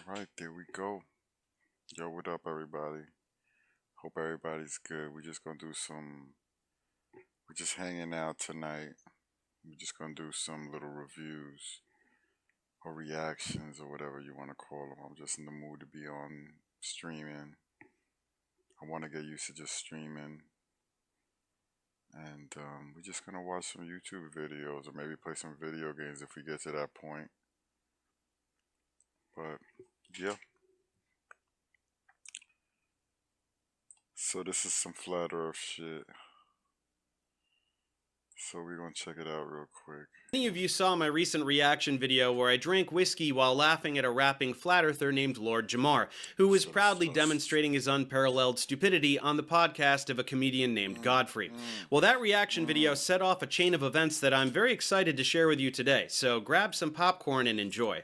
All right, there we go. Yo, what up, everybody? Hope everybody's good. We're just hanging out tonight. We're just gonna do some little reviews or reactions or whatever you want to call them. I'm just in the mood to be on streaming. I want to get used to just streaming. And we're just gonna watch some YouTube videos or maybe play some video games if we get to that point. But yeah, so this is some flat earth shit. So we're gonna check it out real quick. Many of you saw my recent reaction video where I drank whiskey while laughing at a rapping flat earther named Lord Jamar, who was proudly demonstrating his unparalleled stupidity on the podcast of a comedian named Godfrey. Well, that reaction video set off a chain of events that I'm very excited to share with you today, so grab some popcorn and enjoy.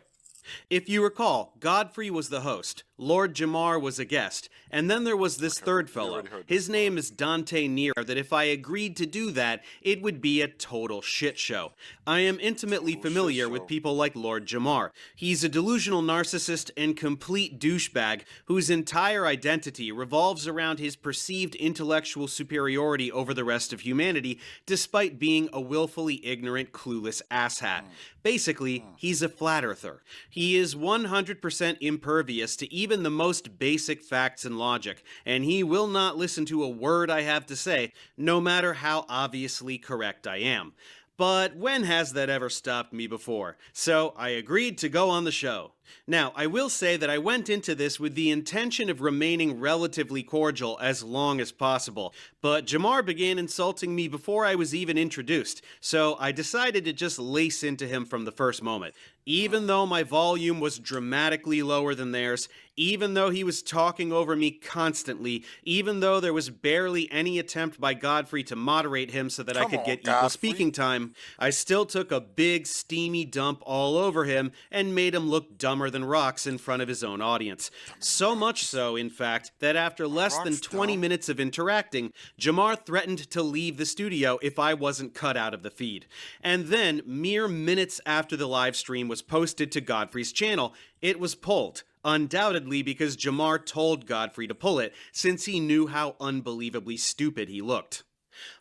If you recall, Godfrey was the host, Lord Jamar was a guest, and then there was this third fellow. His name is Dante Near, that if I agreed to do that, it would be a total shit show. I am intimately familiar with people like Lord Jamar. He's a delusional narcissist and complete douchebag whose entire identity revolves around his perceived intellectual superiority over the rest of humanity, despite being a willfully ignorant, clueless asshat. Basically, he's a flat earther. He is 100% impervious to even the most basic facts and logic, and he will not listen to a word I have to say, no matter how obviously correct I am. But when has that ever stopped me before? So I agreed to go on the show. Now, I will say that I went into this with the intention of remaining relatively cordial as long as possible, but Jamar began insulting me before I was even introduced, so I decided to just lace into him from the first moment. Even though my volume was dramatically lower than theirs, even though he was talking over me constantly, even though there was barely any attempt by Godfrey to moderate him so that I could get equal speaking time, I still took a big steamy dump all over him and made him look dumber than rocks in front of his own audience. So much so, in fact, that after less than 20 minutes of interacting, Jamar threatened to leave the studio if I wasn't cut out of the feed. And then, mere minutes after the live stream was posted to Godfrey's channel, it was pulled. Undoubtedly because Jamar told Godfrey to pull it, since he knew how unbelievably stupid he looked.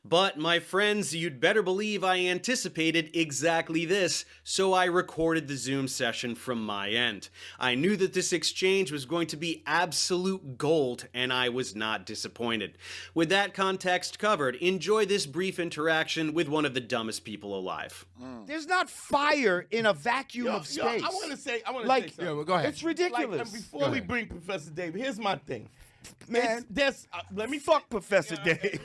But, my friends, you'd better believe I anticipated exactly this, so I recorded the Zoom session from my end. I knew that this exchange was going to be absolute gold, and I was not disappointed. With that context covered, enjoy this brief interaction with one of the dumbest people alive. There's not fire in a vacuum of space. I want to say something. Yeah, well, go ahead. It's ridiculous. Before we bring Professor Dave, here's my thing. Man, let me fuck Professor Dave.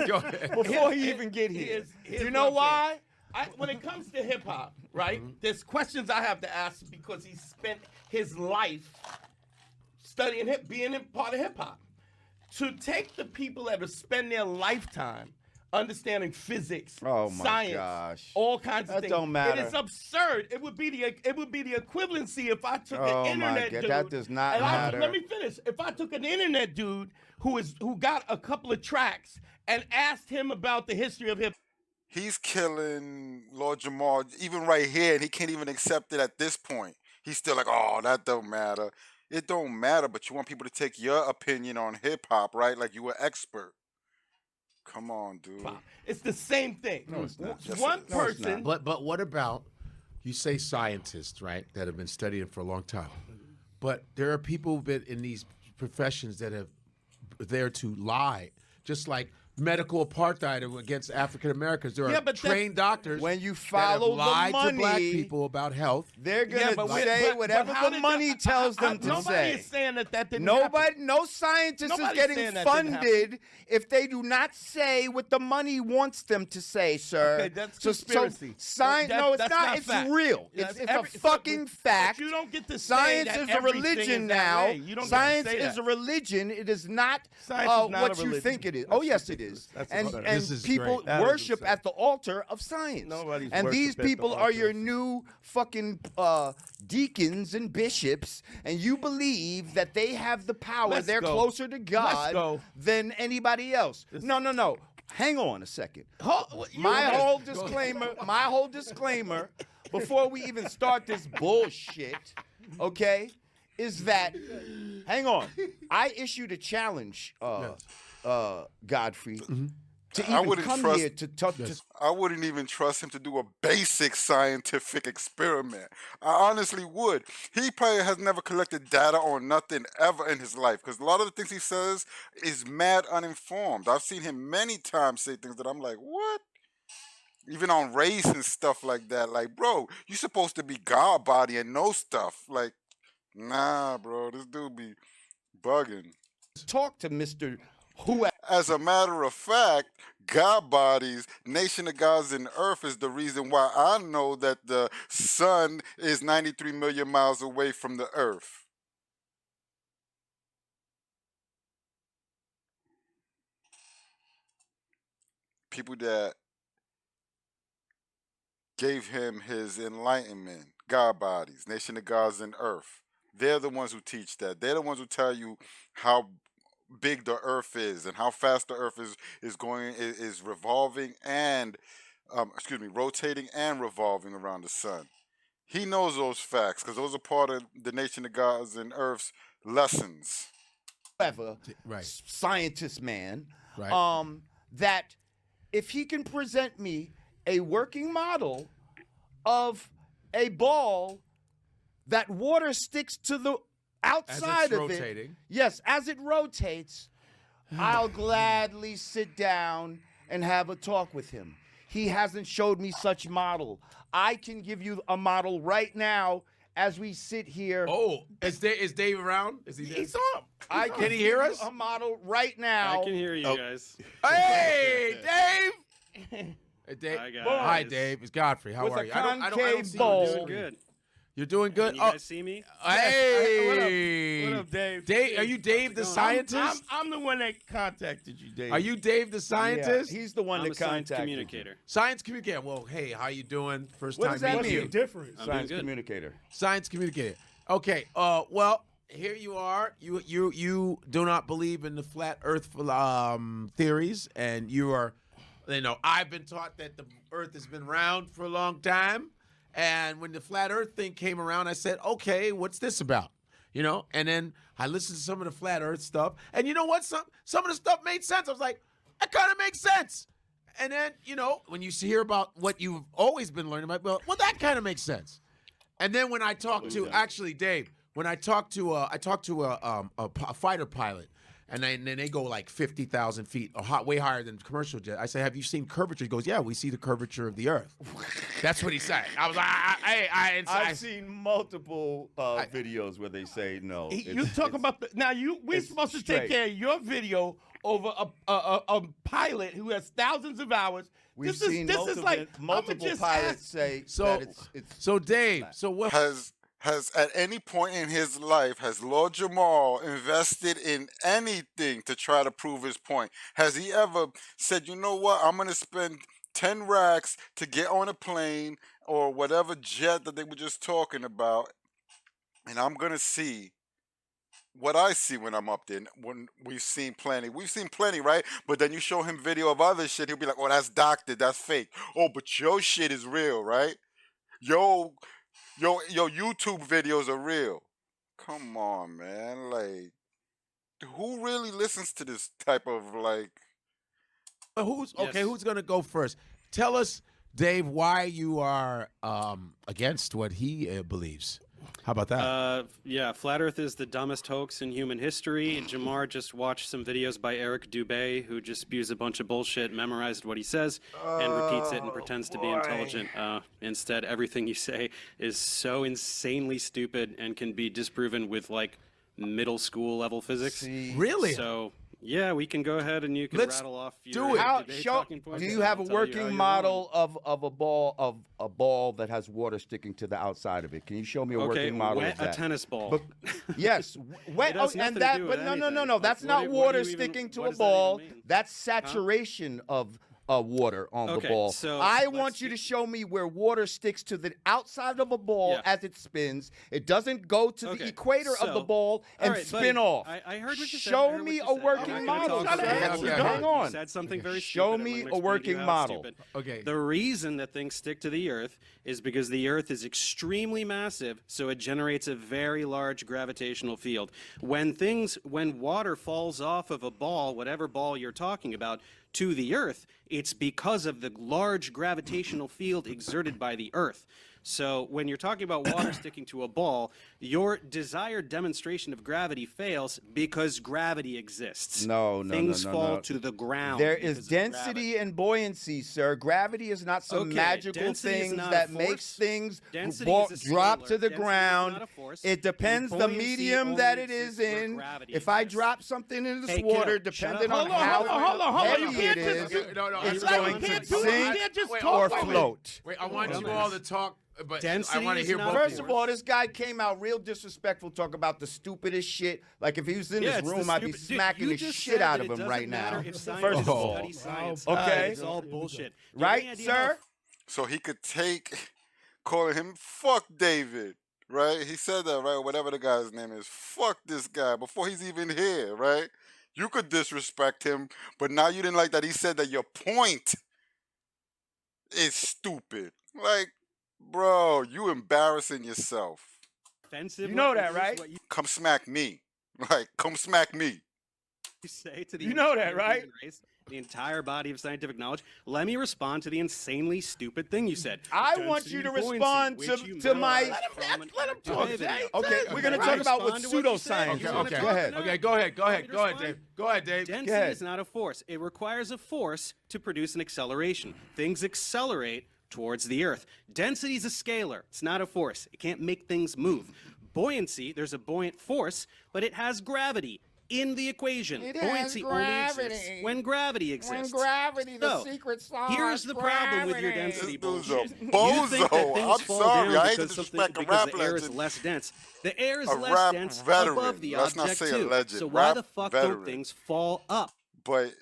Go ahead. Before he even get here. Here's You know what I'm why? saying. When it comes to hip hop, right? There's questions I have to ask because he spent his life studying being a part of hip hop. To take the people that have spent their lifetime understanding physics, Oh my science, gosh. all kinds of That things. don't matter. It is absurd. It would be the equivalency if I took Oh, an my internet God, dude. that does not and matter. let me finish. If I took an internet dude who got a couple of tracks and asked him about the history of hip. He's killing Lord Jamar even right here, and he can't even accept it at this point. He's still like, oh, that don't matter. It don't matter, but you want people to take your opinion on hip hop, right? Like you were expert. Come on, dude. It's the same thing. No, it's not. One No, it's person. not. But what about, you say scientists, right, that have been studying for a long time, but there are people who've been in these professions that have there to lie, just like medical apartheid against African Americans. There Yeah, are but trained doctors When you that follow have lied the money, to black people about health. they're Yeah, gonna but say but whatever how the did money tells them to nobody say. is saying that didn't happen. No scientist is Nobody's getting saying that didn't funded if they do not say what the money wants them to say, sir. Okay, that's conspiracy. Science, That- no, it's that's not. not It's fact. real. Yeah, It's every- a fucking fact. But you don't get to say Science that is a everything religion is that now. way. You don't get to Science say is that. a religion. It is not, Science is not what a you religion. think it is. That's Oh, yes, it ridiculous. is. That's And ridiculous. This is people great. That is worship absurd. at the altar of science. Nobody's and these worship at the people are your altar. new fucking deacons and bishops, and you believe that they have the power. Let's They're go. closer to God go. than anybody else. No. Hang on a second. My whole disclaimer before we even start this bullshit, okay, is that, hang on, I issued a challenge, Godfrey, to I even wouldn't come trust- here to talk to. I wouldn't even trust him to do a basic scientific experiment. I honestly would. He probably has never collected data on nothing ever in his life because a lot of the things he says is mad uninformed. I've seen him many times say things that I'm like, what? Even on race and stuff like that. Like, bro, you supposed to be God body and know stuff. Like, nah, bro, this dude be bugging. Talk to Mr. Whoever. As a matter of fact, God bodies, Nation of Gods and Earth is the reason why I know that the sun is 93 million miles away from the Earth. People that gave him his enlightenment, God bodies, Nation of Gods and Earth. They're the ones who teach that. They're the ones who tell you how big the Earth is and how fast the Earth is revolving and rotating and revolving around the sun. He knows those facts because those are part of the Nation of Gods and Earth's lessons. Right. Scientist man, Right. that if he can present me a working model of a ball that water sticks to the outside of rotating. it. Yes, as it rotates, I'll gladly sit down and have a talk with him. He hasn't showed me such model. I can give you a model right now as we sit here. Oh, is Dave around? Is he there? He's on. I Can he hear us? A model right now. I can hear you guys. Hey, Dave! Hey, Dave. Hi, guys. Hi, Dave. It's Godfrey. How With are a you? I don't concave see bowl. you. Doing good. You're doing good. Can you guys see me? Hey. What up, Dave? Dave, are you Dave the scientist? I'm the one that contacted you, Dave. Are you Dave the scientist? Yeah, he's the one I'm a that science contacted you. communicator. Science communicator. Well, hey, how you doing? First What time does that meeting mean? you. difference? I'm Science doing good. communicator. Science communicator. Okay. Well, here you are. You do not believe in the flat Earth theories, and you are. I've been taught that the Earth has been round for a long time, and when the flat Earth thing came around, I said, okay, what's this about? And then I listened to some of the flat Earth stuff, and you know what? Some of the stuff made sense. I was like, that kind of makes sense. And then, when you hear about what you've always been learning about, well, that kind of makes sense. And then when I talked to, actually, Dave, when I talked to a fighter pilot, and then they go like 50,000 feet, way higher than commercial jet. I say, have you seen curvature? He goes, yeah, we see the curvature of the Earth. That's what he said. I was like, I've seen multiple videos where they say no. You talk about we're it's supposed to straight. take care of your video over a pilot who has thousands of hours. We've this seen is like multiple just pilots say that it's So Dave, so what? Has at any point in his life, has Lord Jamal invested in anything to try to prove his point? Has he ever said, you know what, I'm going to spend 10 racks to get on a plane or whatever jet that they were just talking about, and I'm going to see what I see when I'm up there? When we've seen plenty, right? But then you show him video of other shit, he'll be like, oh, that's doctored, that's fake. Oh, but your shit is real, right? Yo, YouTube videos are real. Come on, man. Like, who really listens to this type of like? Who's Yes. Who's gonna go first? Tell us, Dave, why you are against what he believes. How about that? Yeah, Flat Earth is the dumbest hoax in human history. Jamar just watched some videos by Eric Dubé, who just spews a bunch of bullshit, memorized what he says, and repeats it and pretends to be intelligent. Instead, everything you say is so insanely stupid and can be disproven with, like, middle school level physics. Really? So, yeah, we can go ahead and you can Let's rattle off do your it. debate talking points. Do you have a I'll tell you how working you're model of a ball that has water sticking to the outside of it? Can you show me a wrong. Okay, working model wet of that? a tennis ball. But, yes, wet. It has And nothing to that, do but with no. anything. That's Like, not what do water you even- sticking to what a does that even ball. mean? That's saturation of water on the Okay, ball. so I let's want you do- to show me where water sticks to the outside of a ball Yeah. as it spins. It doesn't go to the Okay, equator of the so- ball all and right, spin buddy, off. I heard what you said. I Show heard what me you a said. working I'm not model, gonna sir. talk about it. Hang on. You said something very Show stupid. me I'm a gonna explain to you working how model. stupid. Okay. The reason that things stick to the Earth is because the Earth is extremely massive, so it generates a very large gravitational field. When water falls off of a ball, whatever ball you're talking about, to the Earth, it's because of the large gravitational field exerted by the Earth. So when you're talking about water sticking to a ball, your desired demonstration of gravity fails because gravity exists. No, Things no, fall no. to the ground. There because is of density gravity. and buoyancy, sir. Gravity is not some Okay, magical density is thing not that a makes force. things Density is a drop scalar. to the Density is ground. not a force. It depends And the buoyancy medium only that it is exists where in. gravity If I exists. drop something in this Hey, water, kiddo, shut depending up. on Hold on, how hold on. heavy You it can't is, just- No, it's Like, going you to can't do it. You sink can't just or talk over it. float. Wait, I want you Dumbass. all to talk, but Density I want to is hear not both. a First of of you. all, this guy came out real disrespectful, talk about the stupidest shit. Like if he was in Yeah, this it's the room, I'd be stupid- Dude, smacking you the just shit said out that of it him right doesn't matter now. if scientists First of all, study science. Okay. It's all bullshit. You have right, any idea sir? So he could take calling him fuck David, right? He said that, right? Whatever the guy's name is. Fuck this guy before he's even here, right? You could disrespect him, but now you didn't like that he said that your point is stupid. Like, bro, you embarrassing yourself. Offensive. You know what- that, this is right? What you Come smack me. Like, come smack me. say to the You know that, entire right? human race, the entire body of scientific knowledge. Let me respond to the insanely stupid thing you said. I Density want you to and buoyancy, respond which to- you to my- memorized from an Let him talk, activity. Jay. Okay, we're gonna Right. talk about what Respond to what you said. pseudoscience Okay, is. Okay, Go ahead. Okay, go ahead. Want me to Dave. respond? Go ahead, Dave. Density ahead. is not a force. It requires a force to produce an acceleration. Things accelerate towards the Earth. Density is a scalar. It's not a force. It can't make things move. Buoyancy, there's a buoyant force, but it has gravity in the equation. It has Buoyancy only exists gravity. when gravity exists. gravity, So, here's the problem with your density This dude's a bullshit. You think that bozo. things I'm fall sorry. down I hate to because disrespect a because rap the air is legend. less dense. The air is A less rap dense veteran. above the Let's not object say a too. legend. So why Rap the fuck veteran. don't things fall up? But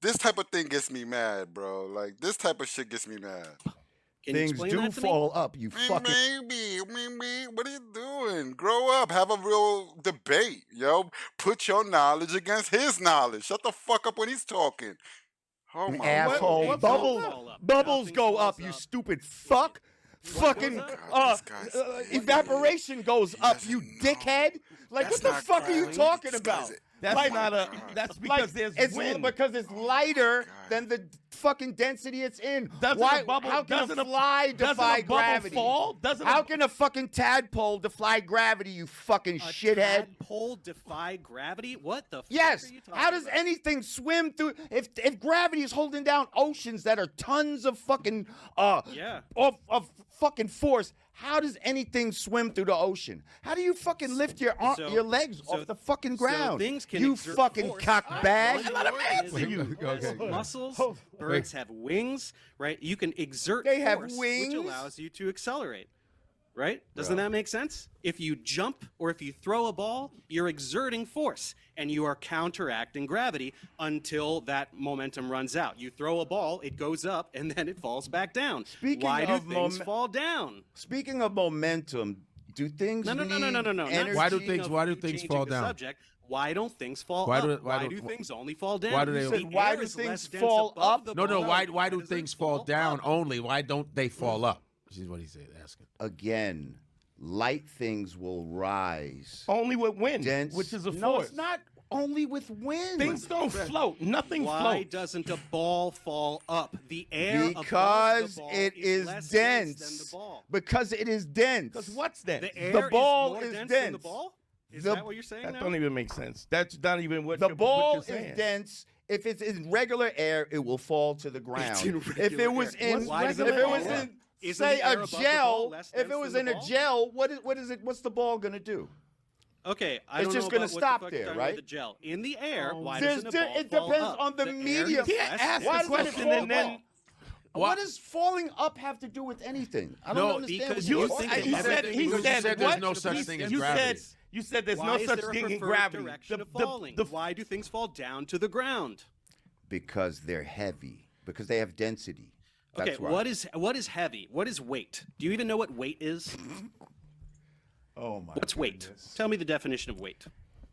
this type of thing gets me mad, bro. Like, this type of shit gets me mad. Can you Things explain do that to me? fall up, you fucking. Maybe. What are you doing? Grow up. Have a real debate, yo. Put your knowledge against his knowledge. Shut the fuck up when he's talking. Oh my Asshole. God. Bubbles go up, you stupid fuck. Fucking goes up? God, this guy's- evaporation goes up, you doesn't know. dickhead. Like That's what the not fuck are you gravity. talking This about? guy's- That's Like- not a. That's because Like, there's it's wind. because it's lighter God. than the fucking density it's in. Doesn't Why? a bubble? How can doesn't a fly doesn't defy a bubble gravity? fall? Doesn't How a, can a fucking tadpole defy gravity? You fucking A shithead. tadpole defy gravity? What the fuck Yes. are you talking How does about? anything swim through? If gravity is holding down oceans that are tons of fucking Yeah. of fucking force, how does anything swim through the ocean? How do you fucking lift your So- your legs so- off the fucking so ground? things can You exert fucking force. cockbag. Let him answer you. Okay. Muscles, birds have wings, right? You can exert They have force, wings? which allows you to accelerate. Right? Doesn't that make sense? If you jump or if you throw a ball, you're exerting force and you are counteracting gravity until that momentum runs out. You throw a ball, it goes up, and then it falls back down. Speaking Why do of things fall down? Speaking of momentum, do things No. need Not energy? Why do speaking things- of why do you things changing fall the down? Subject, why don't things fall Why up? do- Why why do do- things only fall down? why do they- You said, The why air do is things less dense fall above up? the No, ball. why do does it things fall down up? only? Why don't they fall up? This is what he's asking. Again, light things will rise. only with wind, Dense. which is a No, force. it's not only with wind. Things don't float. Nothing Why floats. doesn't a ball fall up? The air Because above the ball it is less dense. than the ball. Because it is dense. Because what's that? The air ball is more is dense than the dense. ball. Is The- that what you're saying That now? don't even make sense. That's not even what The you're, ball what you're saying. is dense. If it's in regular air, it will fall to the ground. in If regular it was air. in, Why if does it it fall was up? in, Isn't say the air a above the ball gel, less if it dense was than in the a ball? gel, what is it? What's the ball gonna do? Okay, I It's don't just know gonna about what stop the fuck there, you're talking right? about the gel in the air. Why There's doesn't a ball it fall depends up? on the air medium. is Yeah, less ask dense Why the does it than question fall and then- up? What does falling up have to do with anything? I don't No, understand. because what you you're think talking that he about. said, everything he because you said, said there's what? no such He- thing as you gravity. you said there's Why no is such there a thing in preferred gravity. direction of falling? Why do things fall down to the ground? Because they're heavy. because they have density. That's Okay, why. what is heavy? What is weight? Do you even know what weight is? Oh my. What's weight? Tell me the definition of weight.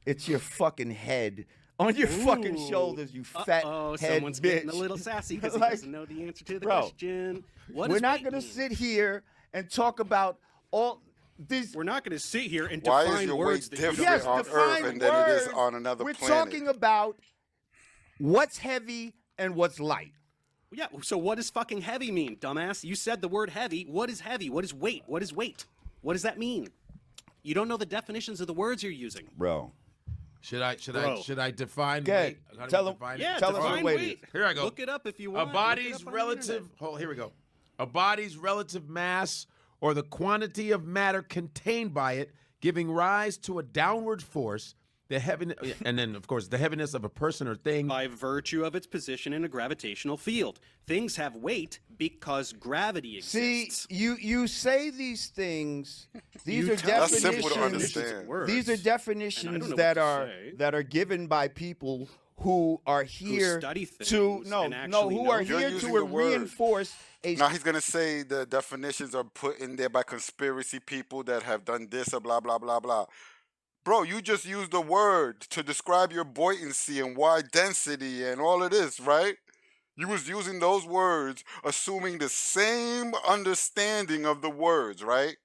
It's your fucking head on your fucking shoulders, you fat Oh, head someone's bitch. getting a little sassy because Like, he doesn't know the answer to the bro, question. What We're does not weight gonna mean? sit here and talk about all these. We're not going to sit here and Why define is your words weight that you don't different Yes, on define Earth and than it is words. on another We're planet? talking about what's heavy and what's light. Yeah, so what does fucking heavy mean, dumbass? You said the word heavy. What is heavy? What is weight? What is weight? What does that mean? You don't know the definitions of the words you're using. Bro. Should I define Go ahead. weight? How do Tell we 'em- define Yeah, it? Tell us define what weight weight. is. Here I go. Look it up if you A want. body's Look it up on the relative. internet. Oh, here we go. A body's relative mass or the quantity of matter contained by it, giving rise to a downward force. The heaviness, and then of course the heaviness of a person or thing. By virtue of its position in a gravitational field. Things have weight because gravity See, exists. you say these things. These are That's simple to definitions. understand. These are And I definitions don't know that what to are say. given by people who are here study to things no and no actually who know are them. You're here using to the word. reinforce a Now he's gonna say the definitions are put in there by conspiracy people that have done this or blah blah blah blah. Bro, you just used the word to describe your buoyancy and wide density and all of this, right? You was using those words, assuming the same understanding of the words, right?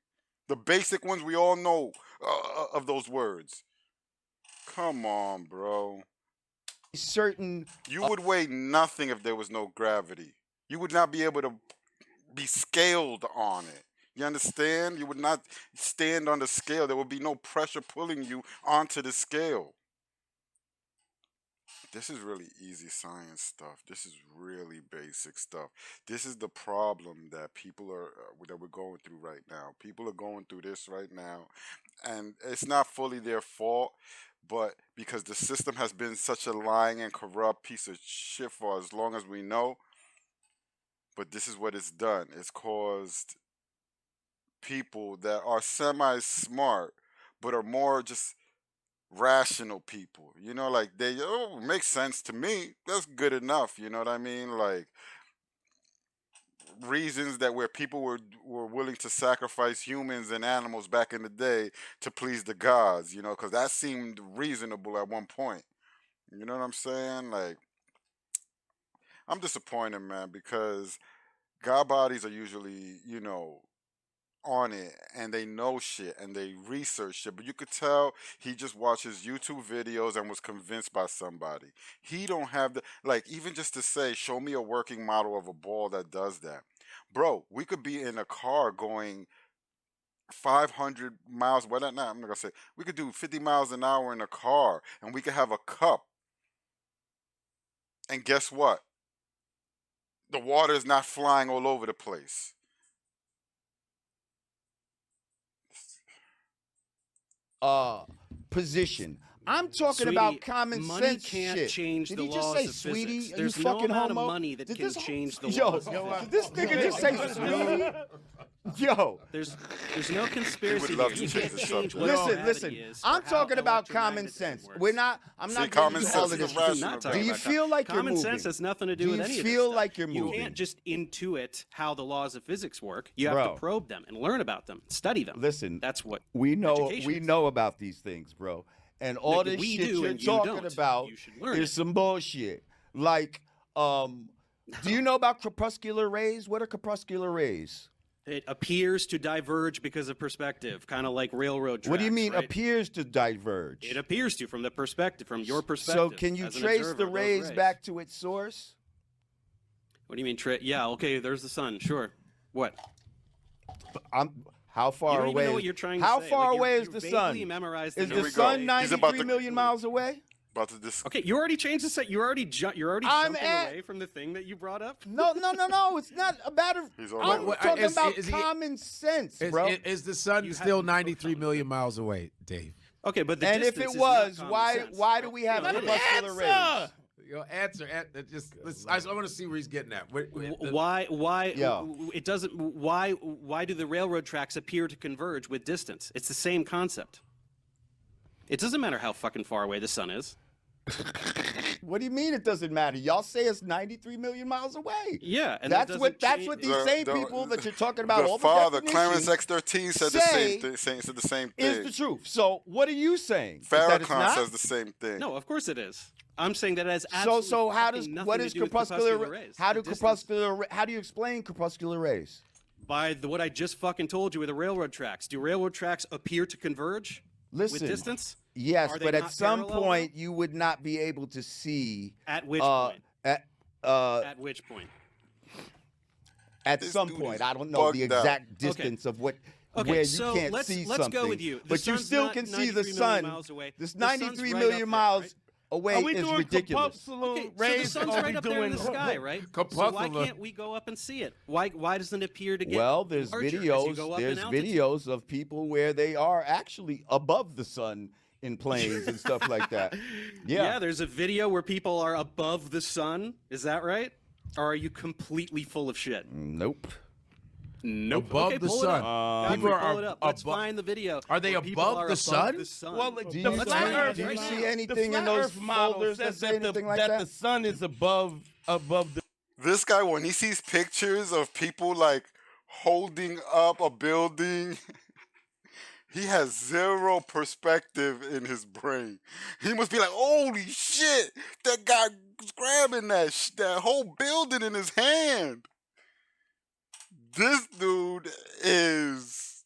The basic ones we all know of those words. Come on, bro. certain. You would weigh nothing if there was no gravity. You would not be able to be scaled on it. You understand? You would not stand on the scale. There would be no pressure pulling you onto the scale. This is really easy science stuff. This is really basic stuff. This is the problem that people are that we're going through right now. People are going through this right now, and it's not fully their fault, but because the system has been such a lying and corrupt piece of shit for as long as we know. But this is what it's done. It's caused people that are semi smart but are more just rational people. You know, like they makes sense to me. That's good enough. You know what I mean? Like reasons that where people were willing to sacrifice humans and animals back in the day to please the gods. You know, because that seemed reasonable at one point. You know what I'm saying? Like I'm disappointed, man, because God bodies are usually, on it and they know shit and they research shit, but you could tell he just watches YouTube videos and was convinced by somebody. He don't have the even just to say, show me a working model of a ball that does that. Bro, we could be in a car going 500 miles. Well, not, I'm not gonna say we could do 50 miles an hour in a car and we could have a cup. And guess what? The water is not flying all over the place. Position. I'm talking Sweetie, about common money sense can't shit. change Did the he just laws say of sweetie? physics. Are There's you no fucking amount of homo? money that Did can this- change the Yo, laws. did this nigga just say sweetie? Yo. There's no conspiracy love here. to You change can't the change subject. what Listen, gravity listen. is I'm or how talking about common electromagnetism sense. works. We're not. I'm See, not common getting into sense all is of this. irrational. shit. Not talking Do you about feel like you're common moving? sense has nothing to do Do with you any of feel this like stuff. you're You moving? can't just intuit how the laws of physics work. You have Bro. to probe them and learn about them, study them. Listen, That's what we know. education We is. know about these things, bro. And all this we shit do you're and you talking don't. about You should learn is it. some bullshit. Like, do you know about crepuscular rays? What are crepuscular rays? It appears to diverge because of perspective, kind of like railroad tracks. What do you mean right? appears to diverge? It appears to from the perspective, from your perspective. So can you as an trace observer the of those rays back to its source? What do you mean? Yeah, okay. There's the sun. Sure. What? How You far don't away? even know what you're trying to How say. far Like, away you is the vaguely sun? memorized Is the the we sun go. He's about 93 to- million miles away? About to dis- Okay, you already changed the set. You're already I'm jumping at- away from the thing that you brought up. No. It's not about a. He's all I'm over it. talking Is- about is he- common sense, Is, bro. is the sun You still have- 93 million miles away, Dave? Okay, but the And if distance it is not was, common why sense. why do we have No, it is. crepuscular rays? Your answer. I want to see where he's getting at. Why Yeah. it doesn't why do the railroad tracks appear to converge with distance? It's the same concept. It doesn't matter how fucking far away the sun is. What do you mean it doesn't matter? Y'all say it's 93 million miles away. Yeah, and that's that what doesn't that's change- what these same people that you're talking about. The all father, the Clarence definitions X13, said the say same thing. Said the same is thing. the truth. So what are you saying? Is that it's Farrakhan not? says the same thing. No, of course it is. I'm saying that it has So absolutely how does fucking nothing what to is do with crepuscular rays. how The do distance- how do you explain crepuscular rays? by what I just fucking told you with the railroad tracks. Do railroad tracks appear to converge Listen, with distance? yes, Are they but at not some parallel, point you would not be able to see At which point? at At which point? at This some dude point. is I don't know the bugged out. exact distance of what Okay, where you so can't let's see go something. with you. The But you sun's still not can see the 93 million sun. miles away. This The sun's 93 right million up there, miles right? away Are we is doing ridiculous. corpuscular Okay, so the rays? sun's or are right we up there in the doing- sky, right? So why Corpuscular. can't we go up and see it? Why doesn't it appear to get Well, there's larger as you videos. go up in There's altitude? videos of people where they are actually above the sun in planes and stuff like that. Yeah, there's a video where people are above the sun. Is that right? Or are you completely full of shit? Nope. Nope. Above okay, the pull sun. It up. Godfrey, People are pull it up. Let's abo- find the video. Are they where people above are the above sun? the sun. Well, Do the you, flat find Earth, do you right see now. anything the in flat those Earth model folders that says say that, anything like that that? the sun is above the. This guy, when he sees pictures of people like holding up a building, he has zero perspective in his brain. He must be like, holy shit, that guy was grabbing that whole building in his hand. This dude is.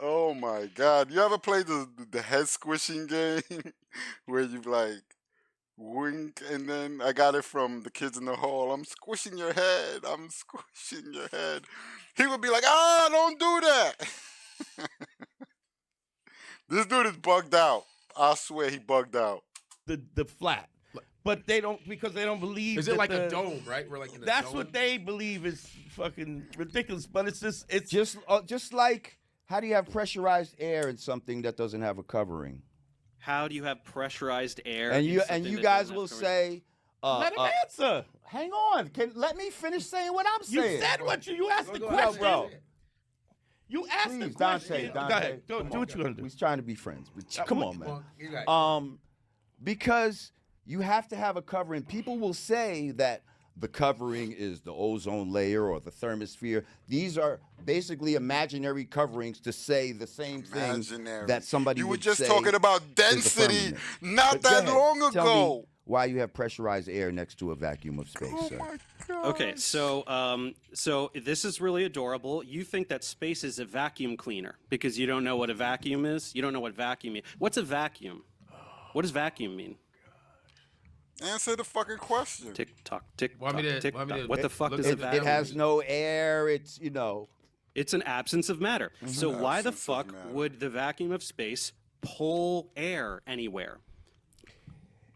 Oh my god. You ever play the head squishing game where you like wink and then I got it from the kids in the hall. I'm squishing your head. I'm squishing your head. He would be like, don't do that. This dude is bugged out. I swear he bugged out. the flat, but they don't because they don't believe. Is it that like the, a dome, right? We're like in a That's dome. what they believe is fucking ridiculous. But it's just Just like how do you have pressurized air in something that doesn't have a covering? How do you have pressurized air? And in you something that guys doesn't will have coverage? say, let him answer. hang on, let me finish saying what I'm You saying. said what you asked the Go question. ahead, bro. You asked Please, the question. Dante, Go ahead. Do come what on. you're gonna do. We're trying to be friends. But come on, man. Well, you got- Because you have to have a covering. People will say that the covering is the ozone layer or the thermosphere. These are basically imaginary coverings to say the same thing Imaginary. that somebody You were would just say talking about is a density firmament. not But go that ahead. long Tell ago. me why you have pressurized air next to a vacuum of space, Oh sir. my god. Okay, so this is really adorable. You think that space is a vacuum cleaner because you don't know what a vacuum is. You don't know what vacuum means. What's a vacuum? What does vacuum mean? Answer the fucking question. Tick tock, tick Want tock, me to- tick want me tock. to What the look fuck at does the a It vacuum has mean? no air. It's, you know. It's an absence of matter. So why the Absence of fuck matter. would the vacuum of space pull air anywhere?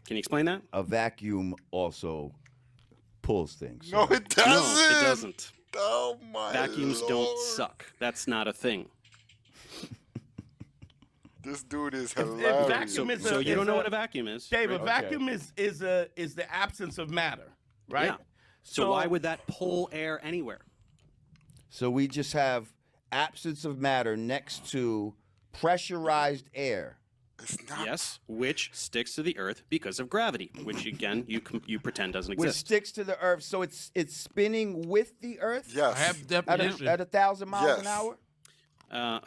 Can you explain that? A vacuum also pulls things. No, sir. it doesn't. No, it doesn't. Oh my Vacuums Lord. don't suck. That's not a thing. This dude is If hilarious. vacuum is So a- you don't is know a- what a vacuum is. Dave, a Okay. vacuum is the absence of matter, right? Yeah. So why would that pull air anywhere? So we just have absence of matter next to pressurized air. It's not. Yes, which sticks to the Earth because of gravity, which again you pretend doesn't Which exist. sticks to the earth, so it's spinning with the earth Yes. I have the at definition. at 1,000 miles an Yes. hour.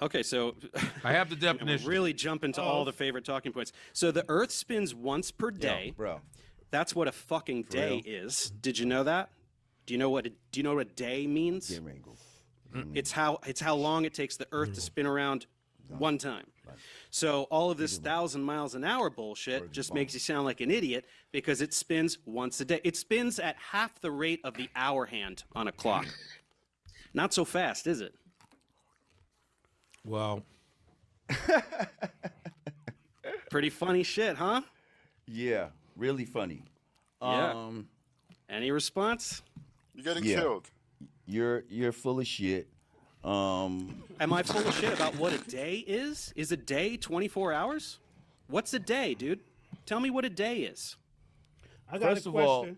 Okay, so I have the and we're definition. really jumping to all the favorite talking points. So the Earth spins once per day. Bro. That's what a fucking day is. Did you know that? Do you know what a day means? Get ready, go. It's how long it takes the Earth to spin around one time. So all of this 1,000 miles an hour bullshit just makes you sound like an idiot because it spins once a day. It spins at half the rate of the hour hand on a clock. Not so fast, is it? Well, Pretty funny shit, huh? Yeah, really funny. Yeah. Any response? You're getting Yeah. killed. You're full of shit. Am I full of shit about what a day is? Is a day 24 hours? What's a day, dude? Tell me what a day is. I got First a of all, question.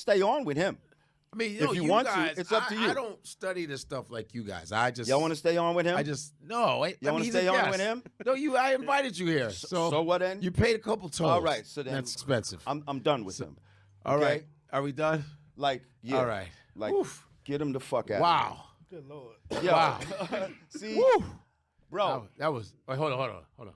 stay on with him. I mean, If you want to, guys, it's up to you. I don't study this stuff like you guys. I just Y'all want to stay on with him? no. Y'all want to he's a stay on guest. with him? No, I invited you here. So what then? You paid a couple tolls. All right, so then that's expensive. I'm done with him. All okay? right, are we done? Like, yeah. All right. Like, Oof. get him the fuck out. Wow. Good Lord. Of here. Yo, Wow. see, Woo. bro. That was. Wait, hold on.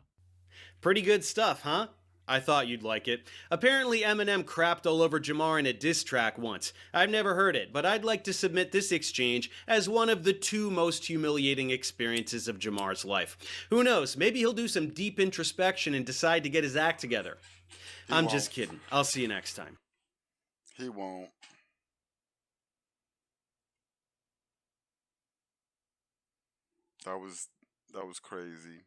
Pretty good stuff, huh? I thought you'd like it. Apparently Eminem crapped all over Jamar in a diss track once. I've never heard it, but I'd like to submit this exchange as one of the 2 most humiliating experiences of Jamar's life. Who knows, maybe he'll do some deep introspection and decide to get his act together. I'm just kidding. I'll see you next time. He won't. That was crazy.